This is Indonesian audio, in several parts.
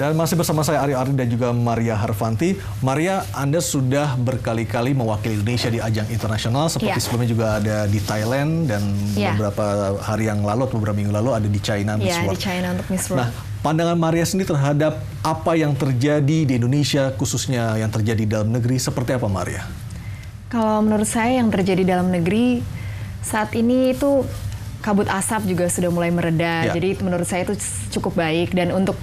Dan masih bersama saya Ari Ardi dan juga Maria Harvanti. Maria, Anda sudah berkali-kali mewakili Indonesia di ajang internasional, seperti sebelumnya juga ada di Thailand dan beberapa hari yang lalu atau beberapa minggu lalu ada di China Miss World. Di China untuk Miss World. Nah, pandangan Maria sendiri terhadap apa yang terjadi di Indonesia, khususnya yang terjadi di dalam negeri, seperti apa Maria? Kalau menurut saya yang terjadi dalam negeri saat ini itu kabut asap juga sudah mulai mereda. Jadi menurut saya itu cukup baik, dan untuk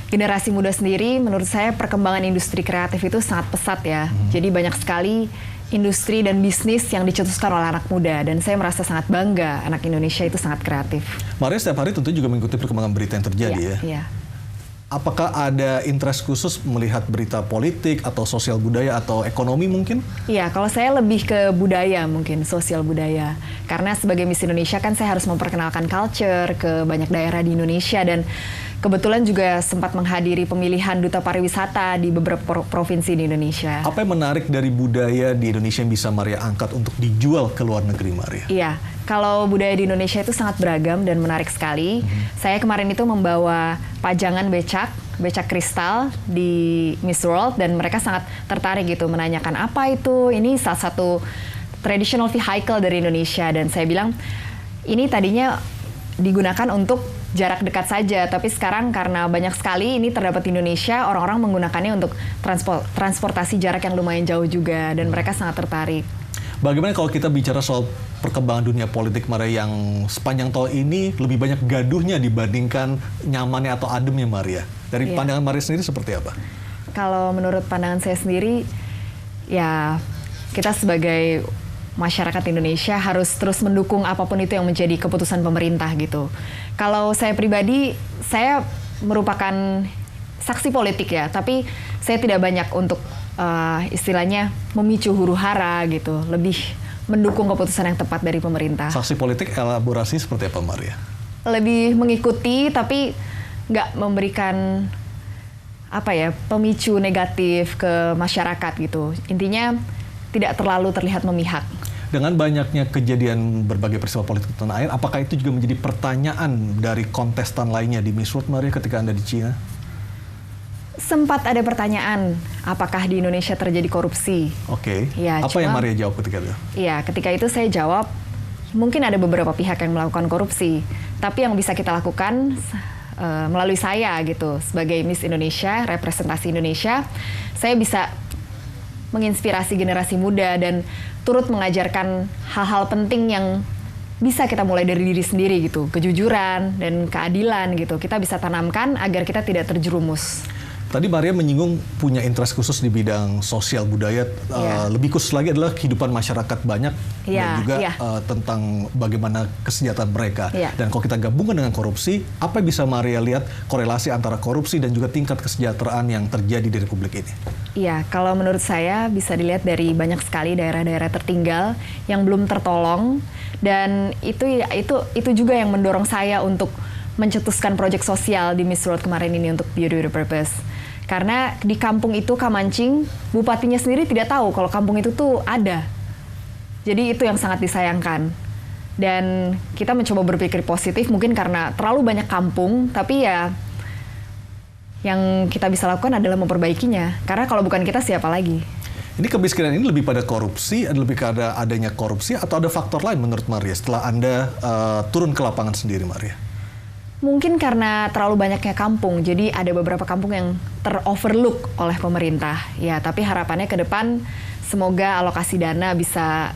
generasi muda sendiri, menurut saya perkembangan industri kreatif itu sangat pesat ya. Jadi banyak sekali industri dan bisnis yang dicetuskan oleh anak muda, dan saya merasa sangat bangga anak Indonesia itu sangat kreatif. Maria setiap hari tentu juga mengikuti perkembangan berita yang terjadi ya. Apakah ada interest khusus melihat berita politik atau sosial budaya atau ekonomi mungkin? Iya, kalau saya lebih ke budaya mungkin, sosial budaya. Karena sebagai Miss Indonesia kan saya harus memperkenalkan culture ke banyak daerah di Indonesia, dan kebetulan juga sempat menghadiri pemilihan duta pariwisata di beberapa provinsi di Indonesia. Apa yang menarik dari budaya di Indonesia yang bisa Maria angkat untuk dijual ke luar negeri, Maria? Iya, kalau budaya di Indonesia itu sangat beragam dan menarik sekali. Saya kemarin itu membawa pajangan becak kristal di Miss World, dan mereka sangat tertarik gitu menanyakan apa itu. Ini salah satu traditional vehicle dari Indonesia, dan saya bilang ini tadinya digunakan untuk jarak dekat saja, tapi sekarang karena banyak sekali ini terdapat di Indonesia, orang-orang menggunakannya untuk transportasi jarak yang lumayan jauh juga, dan mereka sangat tertarik. Bagaimana kalau kita bicara soal perkembangan dunia politik, Maria, yang sepanjang tahun ini lebih banyak gaduhnya dibandingkan nyamannya atau ademnya, Maria? Dari pandangan Maria sendiri seperti apa? Kalau menurut pandangan saya sendiri, ya kita sebagai masyarakat Indonesia harus terus mendukung apapun itu yang menjadi keputusan pemerintah gitu. Kalau saya pribadi, saya merupakan saksi politik ya, tapi saya tidak banyak untuk istilahnya memicu huru-hara gitu, lebih mendukung keputusan yang tepat dari pemerintah. Saksi politik elaborasi seperti apa, Maria? Lebih mengikuti tapi nggak memberikan pemicu negatif ke masyarakat gitu. Intinya tidak terlalu terlihat memihak. Dengan banyaknya kejadian berbagai peristiwa politik di tanah air, apakah itu juga menjadi pertanyaan dari kontestan lainnya di Miss World, Maria, ketika Anda di China? Sempat ada pertanyaan, apakah di Indonesia terjadi korupsi? Ya, apa yang Maria jawab ketika itu? Iya, ketika itu saya jawab, mungkin ada beberapa pihak yang melakukan korupsi, tapi yang bisa kita lakukan melalui saya gitu, sebagai Miss Indonesia, representasi Indonesia, saya bisa menginspirasi generasi muda dan turut mengajarkan hal-hal penting yang bisa kita mulai dari diri sendiri gitu, kejujuran dan keadilan gitu, kita bisa tanamkan agar kita tidak terjerumus. Tadi Maria menyinggung punya interest khusus di bidang sosial budaya, lebih khusus lagi adalah kehidupan masyarakat banyak, dan juga tentang bagaimana kesejahteraan mereka. Dan kalau kita gabungkan dengan korupsi, apa yang bisa Maria lihat korelasi antara korupsi dan juga tingkat kesejahteraan yang terjadi di Republik ini? Iya, kalau menurut saya bisa dilihat dari banyak sekali daerah-daerah tertinggal yang belum tertolong, dan itu juga yang mendorong saya untuk mencetuskan proyek sosial di Miss World kemarin ini untuk Beauty with a Purpose. Karena di kampung itu, Kamancing, bupatinya sendiri tidak tahu kalau kampung itu tuh ada. Jadi itu yang sangat disayangkan. Dan kita mencoba berpikir positif mungkin karena terlalu banyak kampung, tapi ya yang kita bisa lakukan adalah memperbaikinya. Karena kalau bukan kita, siapa lagi? Ini kemiskinan ini lebih pada korupsi, lebih pada adanya korupsi, atau ada faktor lain menurut Maria setelah Anda turun ke lapangan sendiri, Maria? Mungkin karena terlalu banyaknya kampung, jadi ada beberapa kampung yang teroverlook oleh pemerintah. Ya, tapi harapannya ke depan semoga alokasi dana bisa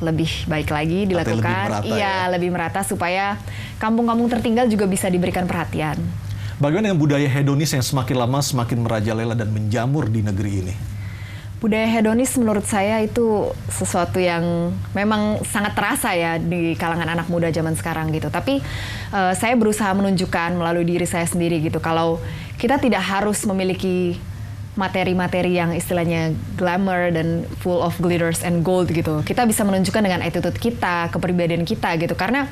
lebih baik lagi dilakukan. Lebih merata supaya kampung-kampung tertinggal juga bisa diberikan perhatian. Bagaimana dengan budaya hedonis yang semakin lama semakin merajalela dan menjamur di negeri ini? Budaya hedonis menurut saya itu sesuatu yang memang sangat terasa ya di kalangan anak muda zaman sekarang gitu. Tapi saya berusaha menunjukkan melalui diri saya sendiri gitu, kalau kita tidak harus memiliki materi-materi yang istilahnya glamour dan full of glitters and gold gitu. Kita bisa menunjukkan dengan attitude kita, kepribadian kita gitu. Karena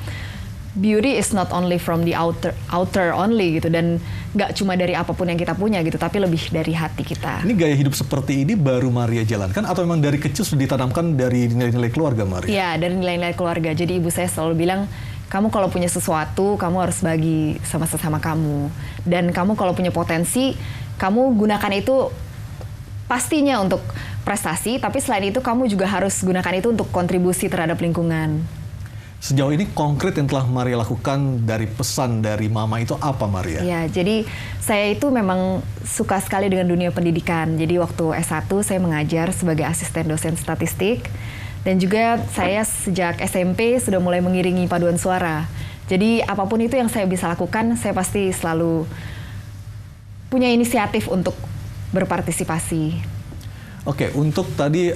beauty is not only from the outer only gitu, dan nggak cuma dari apapun yang kita punya gitu, tapi lebih dari hati kita. Ini gaya hidup seperti ini baru Maria jalankan atau memang dari kecil sudah ditanamkan dari nilai-nilai keluarga, Maria? Iya, dari nilai-nilai keluarga. Jadi ibu saya selalu bilang, kamu kalau punya sesuatu, kamu harus bagi sama sesama kamu. Dan kamu kalau punya potensi, kamu gunakan itu pastinya untuk prestasi, tapi selain itu kamu juga harus gunakan itu untuk kontribusi terhadap lingkungan. Sejauh ini konkret yang telah Maria lakukan dari pesan dari Mama itu apa, Maria? Ya, jadi saya itu memang suka sekali dengan dunia pendidikan. Jadi waktu S1 saya mengajar sebagai asisten dosen statistik. Dan juga saya sejak SMP sudah mulai mengiringi paduan suara. Jadi apapun itu yang saya bisa lakukan, saya pasti selalu punya inisiatif untuk berpartisipasi. Oke, untuk tadi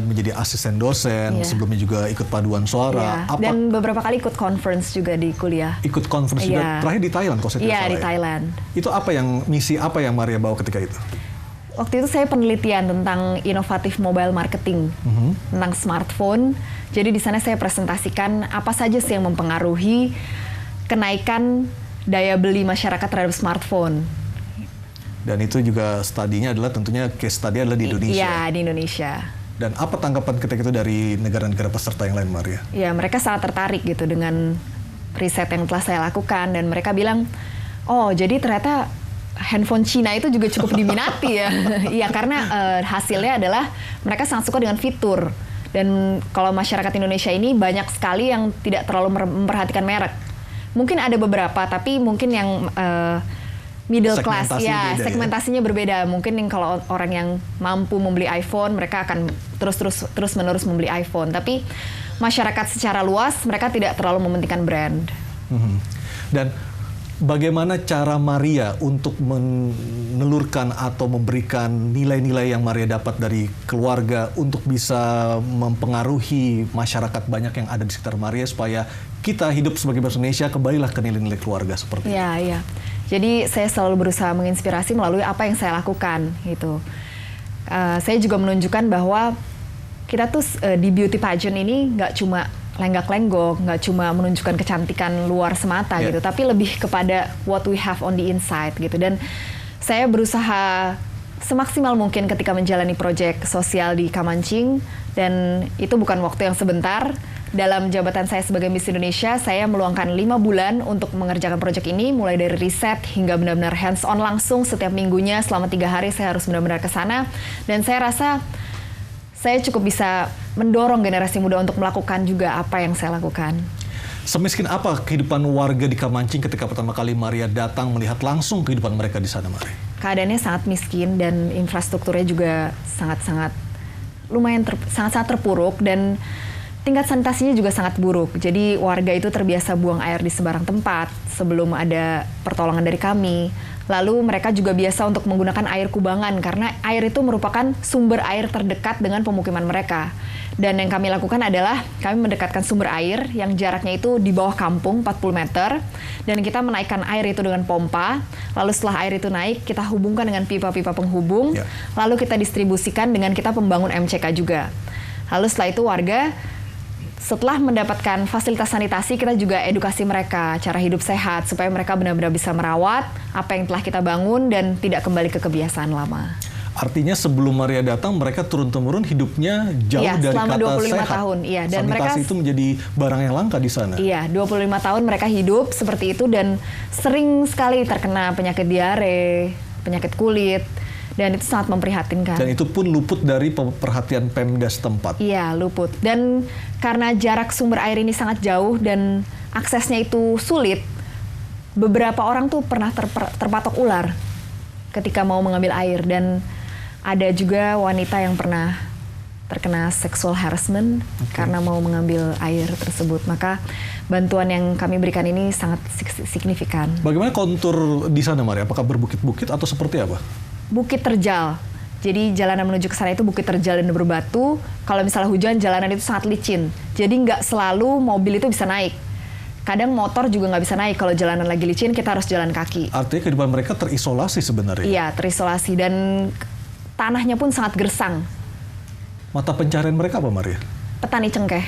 menjadi asisten dosen, sebelumnya juga ikut paduan suara. Dan beberapa kali ikut conference juga di kuliah. Ikut conference juga, terakhir di Thailand kalau saya tidak salah. Iya, di Thailand. Itu misi apa yang Maria bawa ketika itu? Waktu itu saya penelitian tentang inovatif mobile marketing, tentang smartphone. Jadi di sana saya presentasikan apa saja sih yang mempengaruhi kenaikan daya beli masyarakat terhadap smartphone. Dan itu juga studinya adalah tentunya case study adalah di Indonesia. Iya, di Indonesia. Dan apa tanggapan ketika itu dari negara-negara peserta yang lain, Maria? Ya, mereka sangat tertarik gitu dengan riset yang telah saya lakukan. Dan mereka bilang, oh jadi ternyata handphone Cina itu juga cukup diminati ya. Iya, karena hasilnya adalah mereka sangat suka dengan fitur. Dan kalau masyarakat Indonesia ini banyak sekali yang tidak terlalu memperhatikan merek. Mungkin ada beberapa, tapi mungkin yang middle class, ya segmentasinya berbeda. Mungkin kalau orang yang mampu membeli iPhone, mereka akan terus menerus membeli iPhone. Tapi masyarakat secara luas, mereka tidak terlalu mementingkan brand. Dan bagaimana cara Maria untuk menelurkan atau memberikan nilai-nilai yang Maria dapat dari keluarga untuk bisa mempengaruhi masyarakat banyak yang ada di sekitar Maria supaya kita hidup sebagai bangsa Indonesia kembalilah ke nilai-nilai keluarga seperti itu. Iya. Jadi saya selalu berusaha menginspirasi melalui apa yang saya lakukan gitu. Saya juga menunjukkan bahwa kita tuh di beauty pageant ini nggak cuma lenggak-lenggok, nggak cuma menunjukkan kecantikan luar semata gitu, tapi lebih kepada what we have on the inside gitu. Dan saya berusaha semaksimal mungkin ketika menjalani proyek sosial di Kamancing, dan itu bukan waktu yang sebentar. Dalam jabatan saya sebagai Miss Indonesia, saya meluangkan 5 bulan untuk mengerjakan proyek ini, mulai dari riset hingga benar-benar hands-on langsung setiap minggunya. Selama 3 hari saya harus benar-benar ke sana, dan saya rasa saya cukup bisa mendorong generasi muda untuk melakukan juga apa yang saya lakukan. Semiskin apa kehidupan warga di Kamancing ketika pertama kali Maria datang melihat langsung kehidupan mereka di sana, Maria? Keadaannya sangat miskin dan infrastrukturnya juga sangat-sangat sangat-sangat terpuruk, dan tingkat sanitasinya juga sangat buruk. Jadi warga itu terbiasa buang air di sembarang tempat sebelum ada pertolongan dari kami. Lalu mereka juga biasa untuk menggunakan air kubangan karena air itu merupakan sumber air terdekat dengan pemukiman mereka. Dan yang kami lakukan adalah kami mendekatkan sumber air yang jaraknya itu di bawah kampung 40 meter. Dan kita menaikkan air itu dengan pompa. Lalu setelah air itu naik, kita hubungkan dengan pipa-pipa penghubung. Lalu kita distribusikan dengan kita pembangun MCK juga. Lalu setelah itu warga setelah mendapatkan fasilitas sanitasi, kita juga edukasi mereka cara hidup sehat supaya mereka benar-benar bisa merawat apa yang telah kita bangun dan tidak kembali ke kebiasaan lama. Artinya sebelum Maria datang, mereka turun-temurun hidupnya jauh dari selama kata 25 sehat. tahun. Iya, dan sanitasi mereka itu menjadi barang yang langka di sana. Iya, 25 tahun mereka hidup seperti itu dan sering sekali terkena penyakit diare, penyakit kulit. Dan itu sangat memprihatinkan. Dan itu pun luput dari perhatian Pemda setempat. Iya, luput. Dan karena jarak sumber air ini sangat jauh dan aksesnya itu sulit, beberapa orang tuh pernah terpatok ular ketika mau mengambil air. Dan ada juga wanita yang pernah terkena sexual harassment karena mau mengambil air tersebut. Maka bantuan yang kami berikan ini sangat signifikan. Bagaimana kontur di sana, Maria? Apakah berbukit-bukit atau seperti apa? Bukit terjal. Jadi jalanan menuju ke sana itu bukit terjal dan berbatu. Kalau misalnya hujan, jalanan itu sangat licin. Jadi nggak selalu mobil itu bisa naik. Kadang motor juga nggak bisa naik. Kalau jalanan lagi licin, kita harus jalan kaki. Artinya kehidupan mereka terisolasi sebenarnya? Iya, terisolasi. Dan tanahnya pun sangat gersang. Mata pencarian mereka apa, Maria? Petani cengkeh.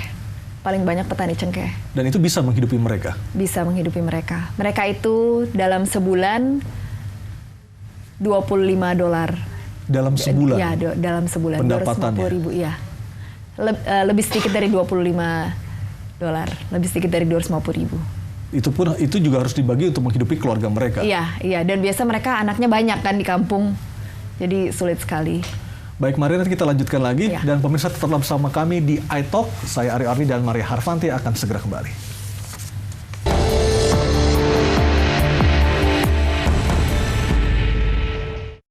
Paling banyak petani cengkeh. Dan itu bisa menghidupi mereka? Bisa menghidupi mereka. Mereka itu dalam sebulan $25. Dalam sebulan? Iya, dalam sebulan. Pendapatannya? 250.000, iya. Lebih sedikit dari $25. Lebih sedikit dari 250.000. Itu juga harus dibagi untuk menghidupi keluarga mereka. Iya, dan biasa mereka anaknya banyak kan di kampung, jadi sulit sekali. Baik Maria, nanti kita lanjutkan lagi. Dan pemirsa tetaplah bersama kami di iTalk. Saya Ari Ardi dan Maria Harfanti akan segera kembali.